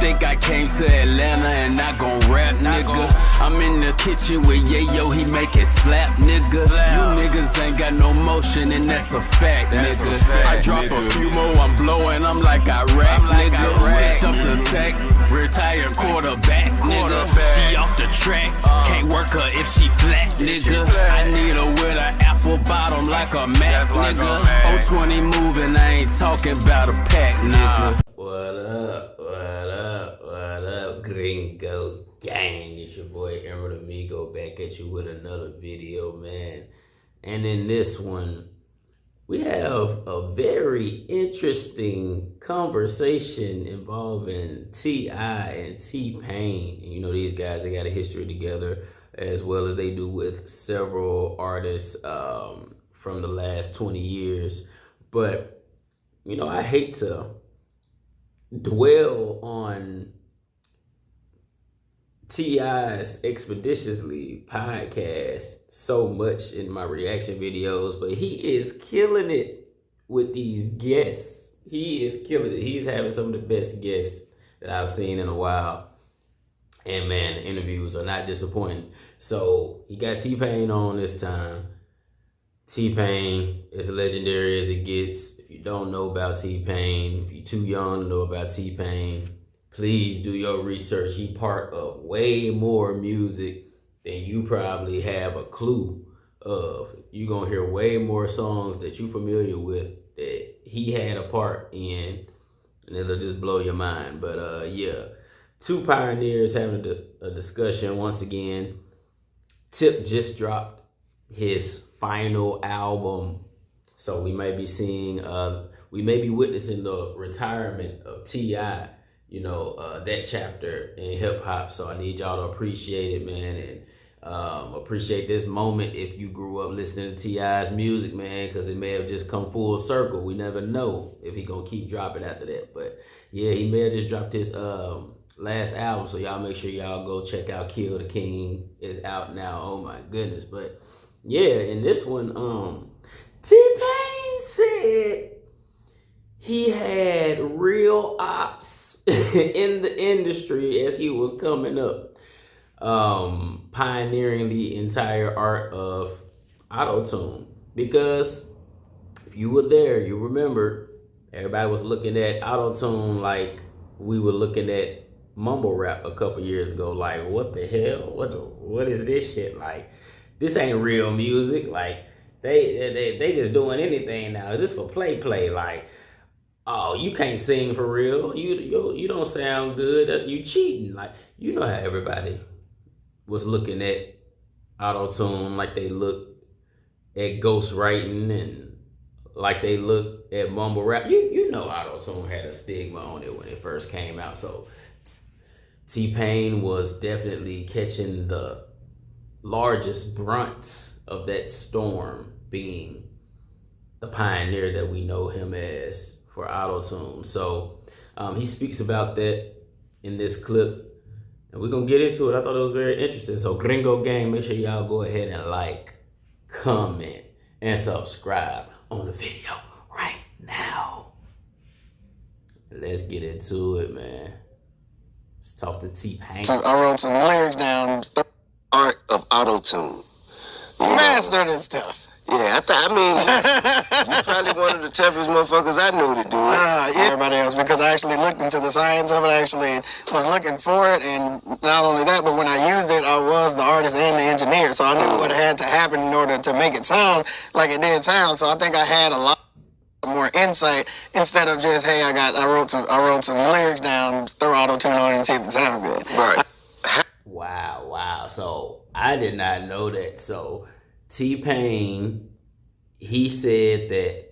think I came to Atlanta and not gon' rap, nigga. I'm in the kitchen with Yayo, he make it slap, nigga. You niggas ain't got no motion and that's a fact, nigga. I drop a few more, I'm blowing, I'm like I rap, nigga. Picked up the sack, retired quarterback, nigga. She off the track, can't work her if she flat, nigga. I need her with an apple bottom like a Mac, nigga. 020 moving, I ain't talking about a pack, nigga. What up, Gringo Gang? It's your boy Emerald Amigo back at you with another video, man. And in this one, we have a very interesting conversation involving T.I. and T-Pain. You know, these guys, they got a history together, as well as they do with several artists from the last 20 years. But, you know, I hate to dwell on T.I.'s Expeditiously podcast so much in my reaction videos, but he is killing it with these guests. He is killing it. He's having some of the best guests that I've seen in a while. And man, the interviews are not disappointing. So he got T-Pain on this time. T-Pain is legendary as it gets. If you don't know about T-Pain, if you're too young to know about T-Pain, please do your research. He part of way more music than you probably have a clue of. You're going to hear way more songs that you're familiar with that he had a part in, and it'll just blow your mind. But yeah, two pioneers having a discussion once again. Tip just dropped his final album, so we may be seeing we may be witnessing the retirement of T.I., you know, that chapter in hip-hop. So I need y'all to appreciate it, man, and appreciate this moment if you grew up listening to T.I.'s music, man, because it may have just come full circle. We never know if he gonna keep dropping after that. But yeah, he may have just dropped his last album, so y'all make sure y'all go check out Kill the King. It's out now. Oh my goodness. But yeah, in this one, T-Pain said he had real ops in the industry as he was coming up, pioneering the entire art of Autotune. Because if you were there, you remember everybody was looking at Autotune like we were looking at mumble rap a couple years ago. Like, what the hell? What is this shit? Like, this ain't real music. Like, they just doing anything now. This for play. Like, oh, you can't sing for real. You don't sound good. You cheating. Like, you know how everybody was looking at Autotune like they look at ghostwriting and like they look at mumble rap. You know Autotune had a stigma on it when it first came out. So T-Pain was definitely catching the largest brunt of that storm, being the pioneer that we know him as for Autotune. So he speaks about that in this clip, and we're gonna get into it. I thought it was very interesting. So Gringo Gang, make sure y'all go ahead and like, comment, and subscribe on the video right now. Let's get into it, man. Let's talk to T-Pain. So I wrote some lyrics down. Art of Autotune. Mastered and stuff. Yeah, I mean, you probably one of the toughest motherfuckers I knew to do it. Yeah, everybody else, because I actually looked into the science of it. I actually was looking for it, and not only that, but when I used it, I was the artist and the engineer, so I knew what had to happen in order to make it sound like it did sound. So I think I had a lot more insight instead of just, hey, I wrote some lyrics down, throw Autotune on it and see if it sounds good. Right. Wow. So I did not know that. So T-Pain, he said that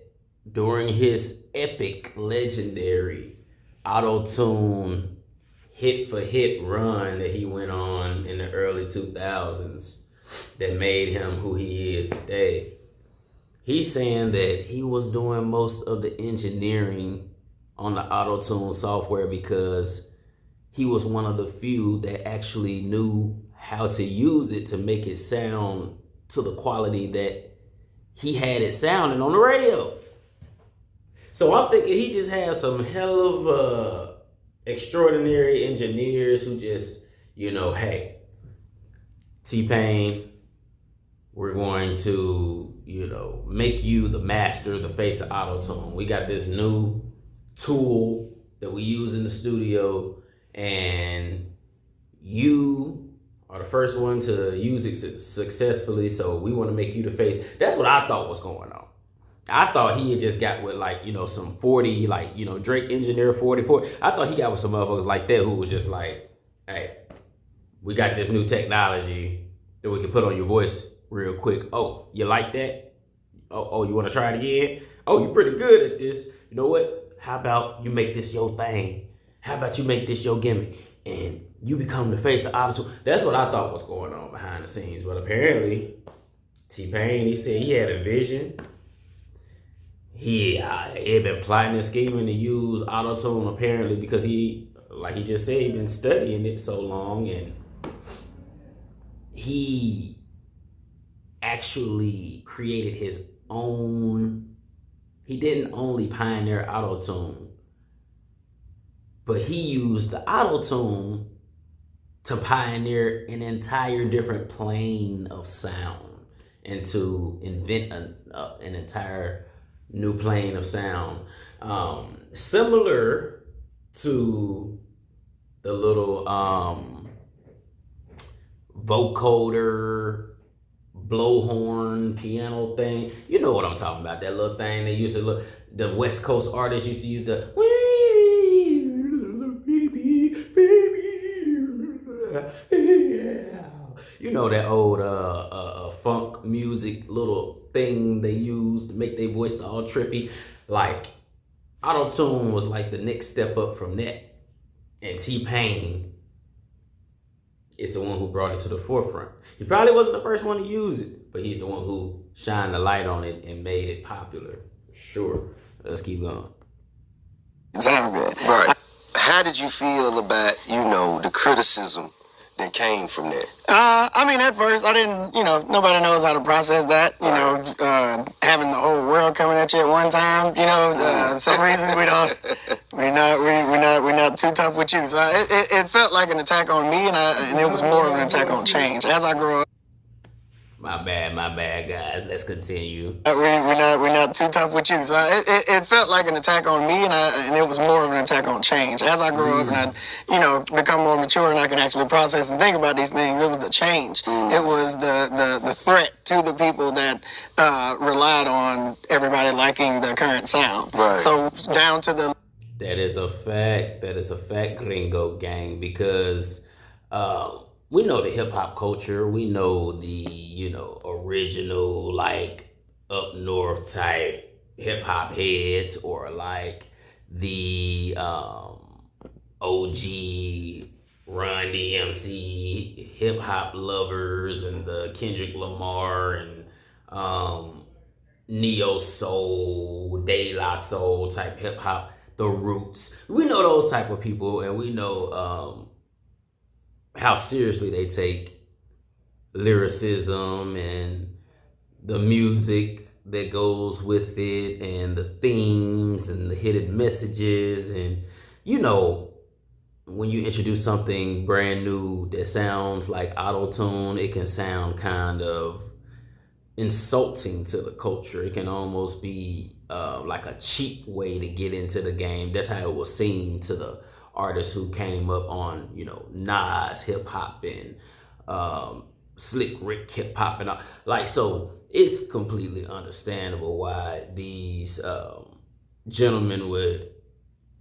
during his epic, legendary Autotune hit-for-hit run that he went on in the early 2000s that made him who he is today, he's saying that he was doing most of the engineering on the Autotune software because he was one of the few that actually knew how to use it to make it sound to the quality that he had it sounding on the radio. So I'm thinking he just had some hell of extraordinary engineers who just, hey, T-Pain, we're going to, make you the master, the face of Autotune. We got this new tool that we use in the studio, and you are the first one to use it successfully, so we want to make you the face. That's what I thought was going on. I thought he had just got with some 40, Drake Engineer 44. I thought he got with some motherfuckers like that who was just like, hey, we got this new technology that we can put on your voice real quick. Oh, you like that? Oh, you want to try it again? Oh, you're pretty good at this. You know what? How about you make this your thing? How about you make this your gimmick? And you become the face of Autotune. That's what I thought was going on behind the scenes. But apparently, T-Pain, he said he had a vision. He had been plotting and scheming to use Autotune apparently because he, like he just said, he'd been studying it so long, and he actually created his own. He didn't only pioneer Autotune, but he used the Autotune to pioneer an entire different plane of sound and to invent an entire new plane of sound. Similar to the little vocoder, blowhorn, piano thing. You know what I'm talking about. That little thing they used to look, the West Coast artists used to use the you know, that old funk music little thing they used to make their voice all trippy. Like, Autotune was like the next step up from that. And T-Pain is the one who brought it to the forefront. He probably wasn't the first one to use it, but he's the one who shined the light on it and made it popular. Sure. Let's keep going. Sound good. Right. How did you feel about, the criticism that came from that? I mean, at first, I didn't, nobody knows how to process that, having the whole world coming at you at one time, some reason we're not too tough with you. So it felt like an attack on me, and it was more of an attack on change. As I grow up, My bad, guys. Let's continue. we're not too tough with you. So it felt like an attack on me, and it was more of an attack on change. As I grow up and I, become more mature and I can actually process and think about these things, it was the change. It was the threat to the people that relied on everybody liking the current sound. Right. So down to the. That is a fact. That is a fact, Gringo Gang, because we know the hip hop culture. We know the, original, like, up north type hip hop heads, or like the OG Run DMC hip hop lovers, and the Kendrick Lamar and neo soul, De La Soul type hip hop, the Roots. We know those type of people, and we know how seriously they take lyricism and the music that goes with it, and the themes and the hidden messages. And when you introduce something brand new that sounds like Autotune, it can sound kind of insulting to the culture. It can almost be like a cheap way to get into the game. That's how it will seem to the artists who came up on, Nas hip hop and Slick Rick hip hop and all. Like, so it's completely understandable why these gentlemen would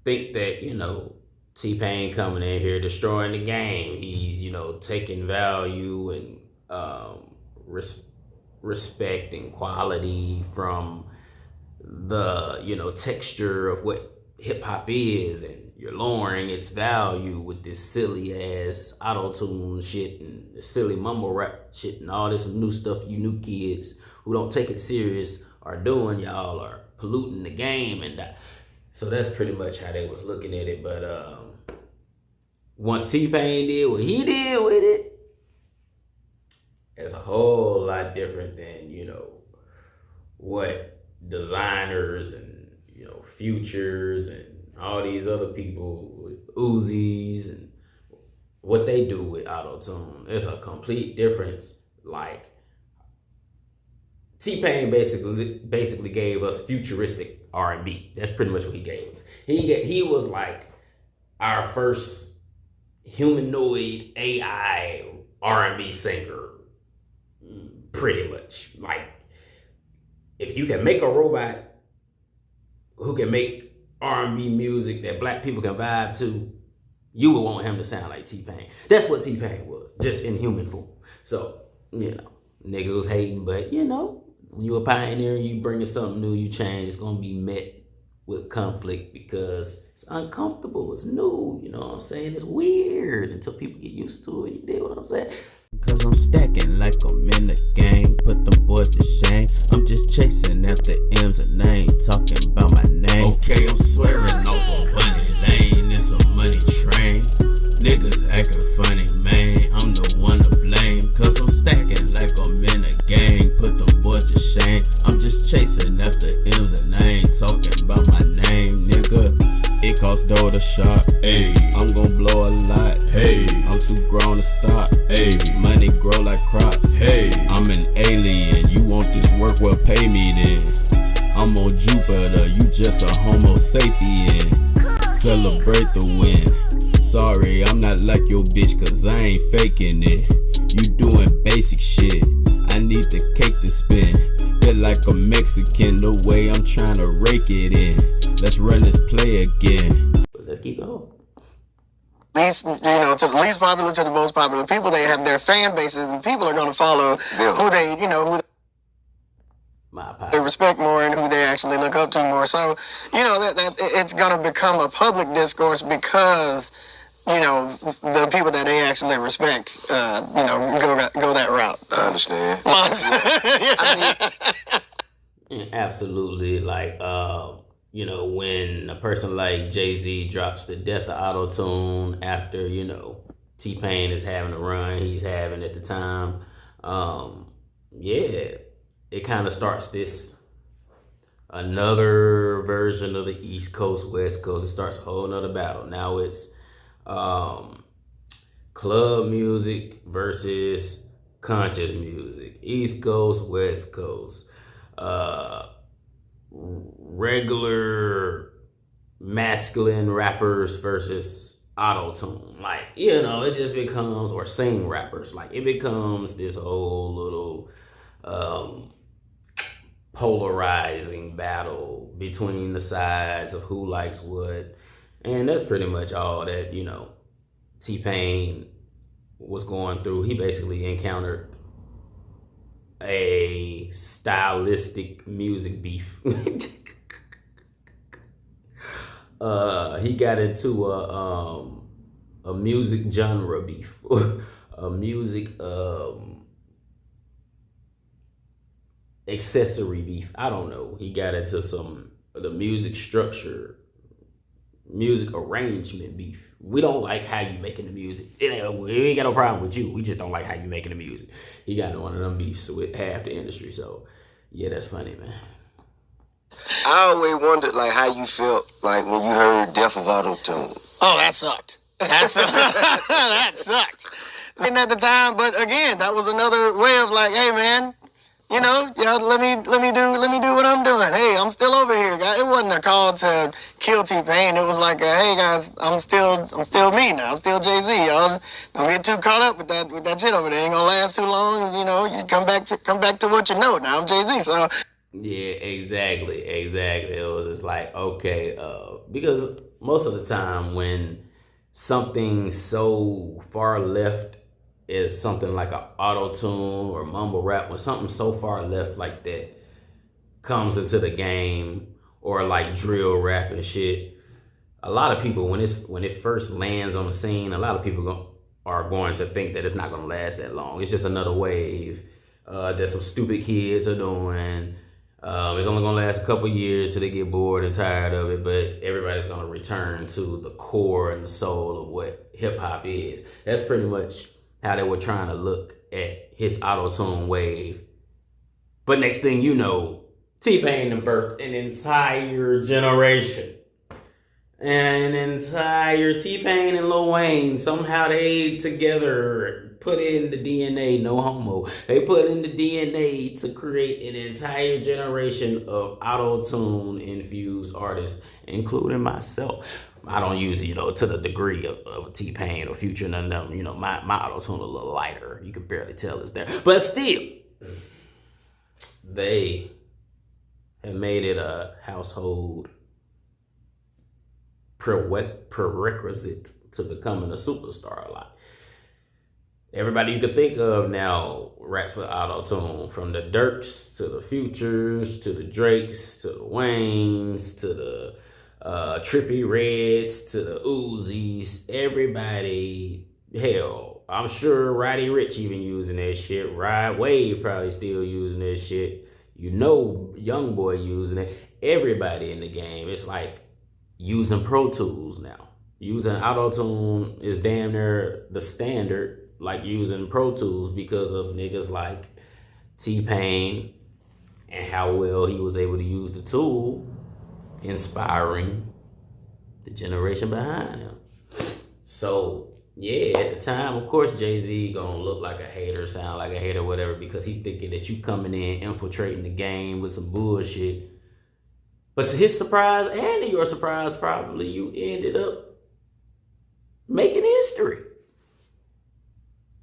think that, T-Pain coming in here destroying the game. He's, taking value and respect and quality from the, texture of what hip hop is, and you're lowering its value with this silly ass Autotune shit and silly mumble rap shit and all this new stuff you new kids who don't take it serious are doing. Y'all are polluting the game, and so that's pretty much how they was looking at it. But once T-Pain did what he did with it, it's a whole lot different than, what designers and, futures and all these other people with Uzis and what they do with Autotune. It's a complete difference. Like T-Pain basically gave us futuristic R&B. That's pretty much what he gave us. He was like our first humanoid AI R&B singer, pretty much. Like, if you can make a robot who can make R&B music that black people can vibe to, you would want him to sound like T-Pain. That's what T-Pain was, just in human form. So, you know, niggas was hating, but you know, when you a pioneer and you bringing something new, you change, it's gonna be met with conflict because it's uncomfortable, it's new, you know what I'm saying? It's weird until people get used to it, you dig what I'm saying? Cause I'm stacking like I'm in the game, put them boys to shame. I'm just chasing after M's and I ain't talking about my name. Okay, I'm swearing over money lane, it's a money train. Niggas acting funny, man, I'm the one to blame. Cause I'm stacking like I'm in a gang, put them boys to shame. I'm just chasing after M's and I ain't talking about my name, nigga. It costs dough to shop, ayy. I'm gon' blow a lot, hey. I'm too grown to stop, ayy. Money grow like crops, hey. I'm an alien, you want this work, well pay me then. I'm on Jupiter, you just a homo sapien. Celebrate the win. Sorry, I'm not like your bitch, cause I ain't faking it. You doing basic shit, I need the cake to spin. Feel like a Mexican, the way I'm trying to rake it in. Let's run this play again. Let's keep going. Least, you know, to the least popular to the most popular people, they have their fan bases, and people are going to follow who they, you know, who they respect more and who they actually look up to more. So, you know, that it's going to become a public discourse because, you know, the people that they actually respect, you know, go that route. So. I understand. I mean, absolutely, like. You know, when a person like Jay-Z drops the death of Autotune after, you know, T-Pain is having a run he's having at the time, yeah, it kind of starts this another version of the East Coast, West Coast. It starts a whole nother battle. Now it's club music versus conscious music. East Coast, West Coast. Regular masculine rappers versus Autotune. Like, you know, it just becomes, or sing rappers, like it becomes this whole little polarizing battle between the sides of who likes what. And that's pretty much all that, you know, T-Pain was going through. He basically encountered a stylistic music beef. He got into a music genre beef, a music accessory beef. I don't know. He got into the music structure, music arrangement beef. We don't like how you making the music. We ain't got no problem with you. We just don't like how you making the music. He got one of them beefs with half the industry. So, yeah, that's funny, man. I always wondered, like, how you felt, like, when you heard Death of Autotune. Oh, that sucked. That sucked. And at the time, but again, that was another way of like, hey, man, you know, y'all, let me do what I'm doing. Hey, I'm still over here, guys. It wasn't a call to kill T-Pain. It was like, hey guys, I'm still me now. I'm still Jay-Z. Y'all don't get too caught up with that shit over there. Ain't gonna last too long. You know, you come back to what you know. Now I'm Jay-Z. So yeah, exactly. It was just like, okay, because most of the time when something so far left is something like an auto-tune or mumble rap, when something so far left like that comes into the game, or like drill rap and shit, a lot of people, when it first lands on the scene, a lot of people are going to think that it's not going to last that long. It's just another wave that some stupid kids are doing. It's only going to last a couple years till they get bored and tired of it, but everybody's going to return to the core and the soul of what hip-hop is. That's pretty much how they were trying to look at his auto-tune wave. But next thing you know, T-Pain birthed an entire generation. an entire T-Pain and Lil Wayne, somehow they together put in the DNA, no homo. They put in the DNA to create an entire generation of auto-tune infused artists, including myself. I don't use it, to the degree of T-Pain or Future, none of them. My auto-tune a little lighter. You can barely tell it's there. But still, they have made it a household prerequisite to becoming a superstar a lot. Everybody you could think of now raps with auto-tune, from the Dirks to the Futures to the Drakes to the Waynes to the Trippie Reds to the Uzis. Everybody, hell, I'm sure Roddy Ricch even using that shit. Rod Wave probably still using that shit. Young Boy using it. Everybody in the game. It's like using Pro Tools now. Using auto-tune is damn near the standard, like using Pro Tools, because of niggas like T-Pain and how well he was able to use the tool, inspiring the generation behind him. So, yeah, at the time, of course, Jay-Z gonna look like a hater, sound like a hater, whatever, because he thinking that you coming in, infiltrating the game with some bullshit. But to his surprise, and to your surprise, probably, you ended up making history.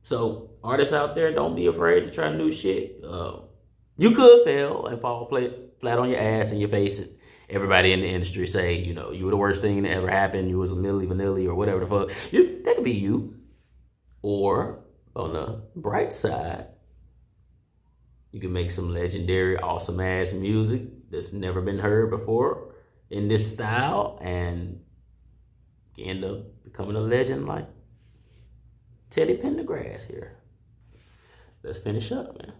So, artists out there, don't be afraid to try new shit. You could fail and fall flat on your ass and your face. And everybody in the industry say, you were the worst thing that ever happened. You was a Milli Vanilli or whatever the fuck. That could be you. Or, on the bright side, you can make some legendary, awesome-ass music that's never been heard before in this style, and you end up becoming a legend like Teddy Pendergrass here. Let's finish up, man.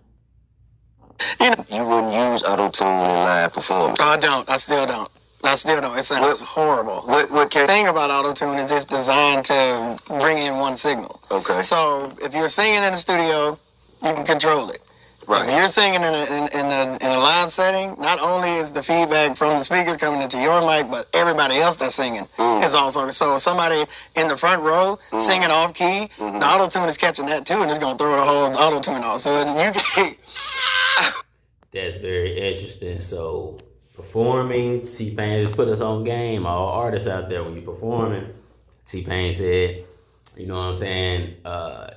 You wouldn't use auto-tune in live performance. I don't. I still don't. It sounds horrible. What The thing about autotune is it's designed to bring in one signal. Okay. So if you're singing in the studio, you can control it. Right. If you're singing in a live setting, not only is the feedback from the speakers coming into your mic, but everybody else that's singing is also. So somebody in the front row singing off key, the autotune is catching that too, and it's gonna throw the whole autotune off. So you can. That's very interesting. So performing, T-Pain just put us on game. All artists out there, when you performing, T-Pain said, you know what I'm saying?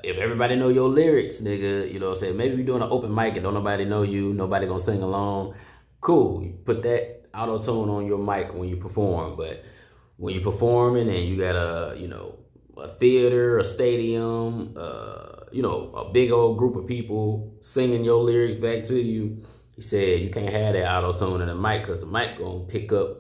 If everybody know your lyrics, nigga, you know what I'm saying? Maybe you're doing an open mic and don't nobody know you, nobody gonna sing along. Cool, you put that auto-tune on your mic when you perform. But when you performing and you got a theater, a stadium, a big old group of people singing your lyrics back to you, he said you can't have that auto-tune in the mic, because the mic gonna pick up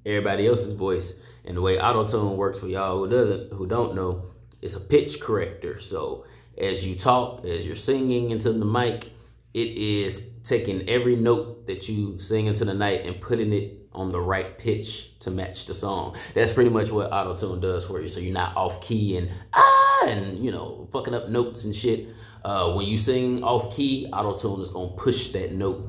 everybody else's voice. And the way auto-tune works, for y'all who don't know, it's a pitch corrector. So as you talk, as you're singing into the mic, it is taking every note that you sing into the night and putting it on the right pitch to match the song. That's pretty much what auto-tune does for you. So you're not off key and fucking up notes and shit. When you sing off key, auto-tune is gonna push that note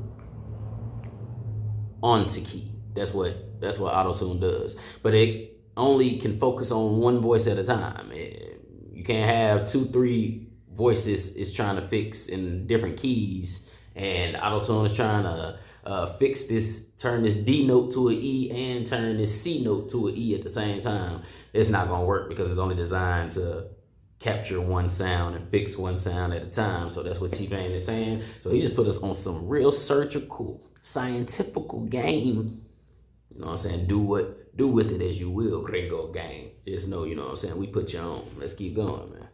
onto key. That's what auto-tune does. But it only can focus on one voice at a time. You can't have 2-3 voices is trying to fix in different keys, and auto-tune is trying to fix this, turn this D note to an E and turn this C note to an E at the same time. It's not gonna work, because it's only designed to capture one sound and fix one sound at a time. So that's what T-Pain is saying. So he just put us on some real surgical, scientifical game. You know what I'm saying? Do with it as you will, Gringo gang. Just know, you know what I'm saying, we put you on. Let's keep going, man.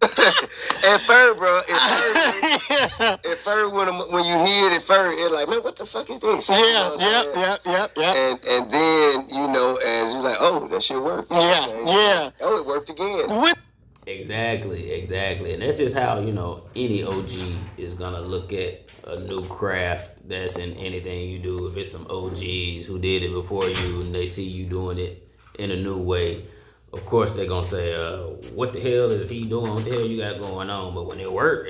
At first, bro, at first when you hear it at first, it's like, man, what the fuck is this? Yeah. And then, as you like, oh, that shit worked. Yeah. Oh, it worked again. Exactly. And that's just how, any OG is gonna look at a new craft that's in anything you do. If it's some OGs who did it before you and they see you doing it in a new way, of course they're gonna say, what the hell is he doing? What the hell you got going on? But when it worked,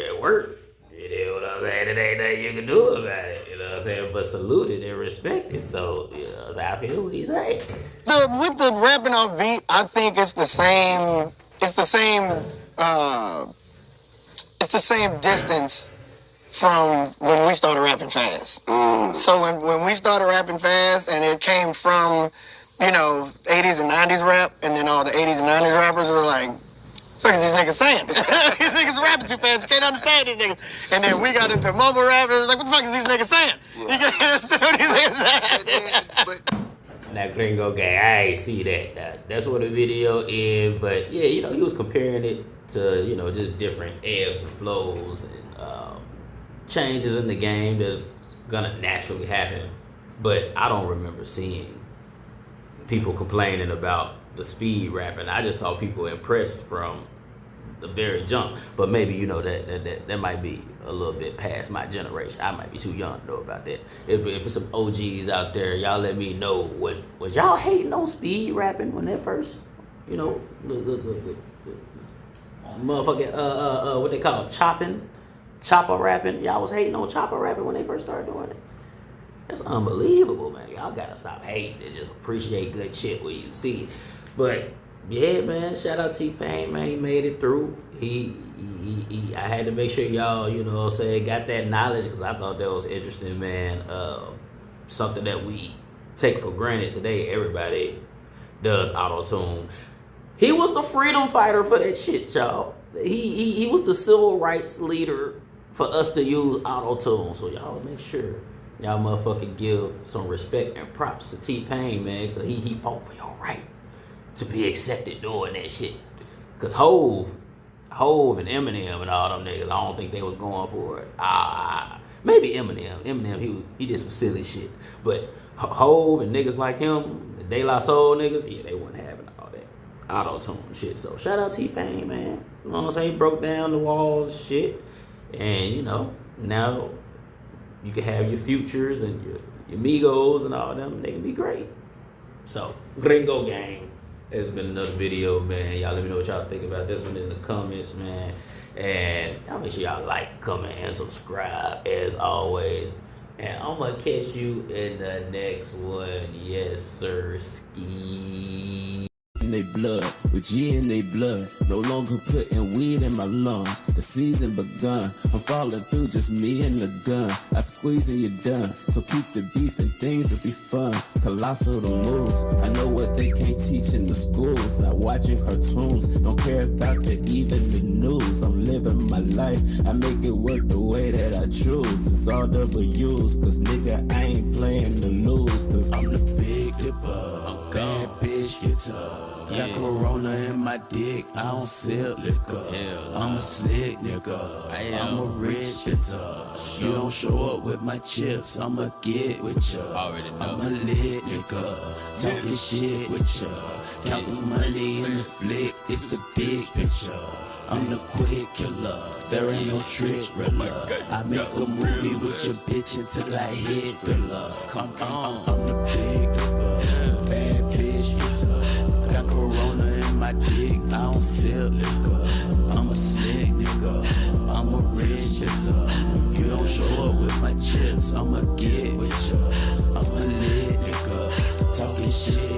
You know what I'm saying? It ain't nothing you can do about it. You know what I'm saying? But salute it and respect it. So, you know what I'm saying? I feel what he's saying. With the rapping off beat, I think it's the same. It's the same. It's the same distance from when we started rapping fast. So when we started rapping fast, and it came from, 80s and 90s rap, and then all the 80s and 90s rappers were like, "What are these niggas saying? These niggas rapping too fast. You can't understand these niggas." And then we got into mumble rap, and it's like, "What the fuck is these niggas saying? You can't understand what these niggas saying." That Gringo gang, I ain't see that. That's what the video is. But yeah, he was comparing it to, just different ebbs and flows and changes in the game that's gonna naturally happen. But I don't remember seeing people complaining about the speed rapping. I just saw people impressed from the very jump. But maybe that might be a little bit past my generation. I might be too young to know about that. If it's some OGs out there, y'all let me know. Was y'all hating on speed rapping when that first, the motherfucking what they call chopper rapping? Y'all was hating on chopper rapping when they first started doing it. That's unbelievable, man. Y'all gotta stop hating and just appreciate good shit when you see it. But yeah, man, shout out T-Pain, man. He made it through. I had to make sure y'all, got that knowledge, because I thought that was interesting, man. Something that we take for granted today. Everybody does Autotune. He was the freedom fighter for that shit, y'all. He was the civil rights leader for us to use Autotune. So y'all make sure y'all motherfucking give some respect and props to T-Pain, man, because he fought for your right to be accepted doing that shit. Because Hove and Eminem and all them niggas, I don't think they was going for it. Maybe Eminem, he did some silly shit. But Hove and niggas like him, the De La Soul niggas, yeah, they wasn't having all that Auto-Tune shit. So shout out T-Pain, man. You know what I'm saying? He broke down the walls and shit. And, now you can have your Futures and your Migos and all them. They can be great. So, Gringo Gang. It's been another video, man. Y'all let me know what y'all think about this one in the comments, man. And y'all make sure y'all like, comment, and subscribe as always. And I'm gonna catch you in the next one. Yes, sir. Ski. In they blood, with G in they blood. No longer putting weed in my lungs. The season begun. I'm falling through, just me and the gun. I squeeze and you're done. So keep the beef and things will be fun. Colossal the moves. I know what they can't teach in the schools. Not watching cartoons. Don't care about the even the news. I'm living my life. I make it work the way that I choose. It's all W's. Cause nigga, I ain't playing to lose. Cause I'm the big dipper. Bad bitch guitar. Got Corona in my dick, I don't sell liquor. I'm a slick nigga, I'm a rich nigga. You don't show up with my chips, I'ma get with ya. I'm a lit nigga, talking shit with ya. Count the money in the flick, it's the big picture. I'm the quick killer, there ain't no trick thriller. I make a movie with your bitch until I hit thriller. Come on, I'm the big nigga, bad bitch guitar. Got Corona in my dick, I don't sell liquor. I'm a slick nigga, I'm a rich nigga. You don't show up with my chips, I'ma get with ya. I'm a lit nigga, talking shit